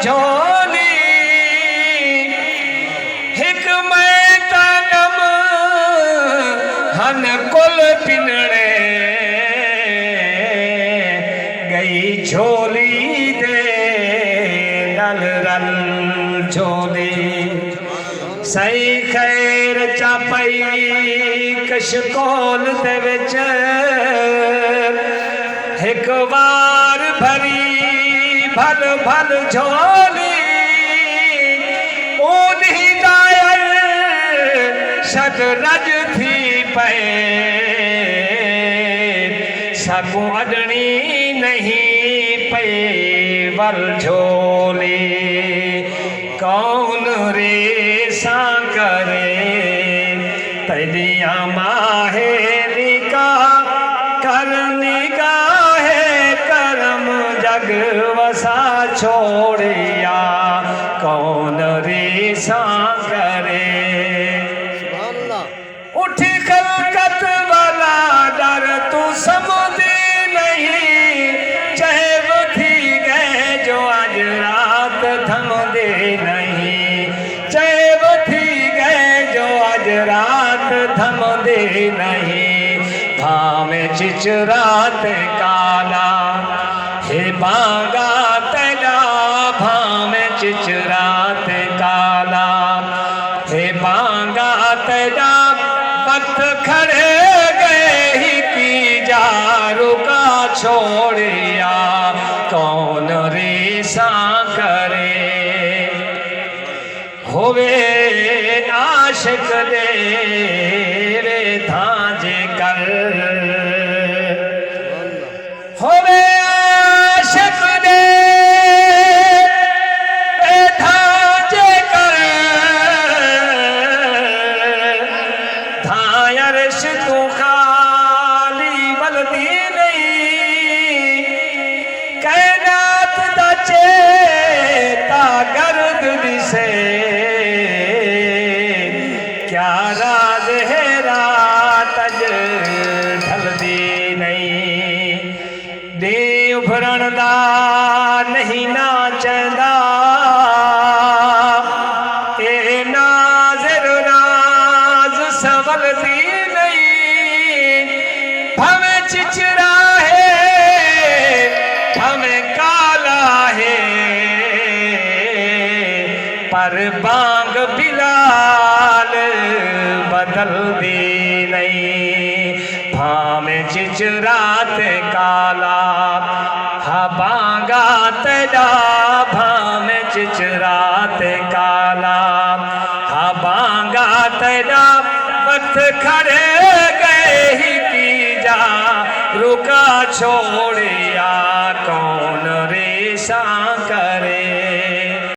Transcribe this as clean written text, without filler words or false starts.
झोली हिक मैं तनम हन कुल पिनड़े गई झोली दे रल रल झोली सही खैर चापई कशकोल दे विच एक बार भरी भल भल झोली ऊनी दायर सद रज थी पे सकू अडनी नहीं पे वल झोली कौन रे सा करे तैदिया माहेरी का करनी का करम जग वसा छोड़िया कौन रेसा करे उठ खलकत वाला डर तू समझे नहीं चाहे वो थी गए जो आज रात थम दे नहीं चाहे वो थी गए जो आज रात थम दे नहीं में चिचरात काला हे बांगा तेरा भाम चिचरात काला हे बांगा तेरा वक्त खड़े गए ही की जा रुका छोड़िया कौन रेसा करे होवे आशिक दे रे धांजे कर होवे आशिक दे धांजे कर धायरश तू खाली बलदी नहीं कैनात दा चेता गर्द दिसे क्या राज है रात ढलदी नहीं देव भरण दा नहीं नाचदा ए नाज़र नाज संवलदी नहीं भवें चिचरा है भवें काला है पर बांग बिलाल बदल दी नहीं भामे चिचरात काला बांगा तेरा भामे चिचरात काला बांगा तेरा वक्त खड़े गए ही की जा रुका छोड़े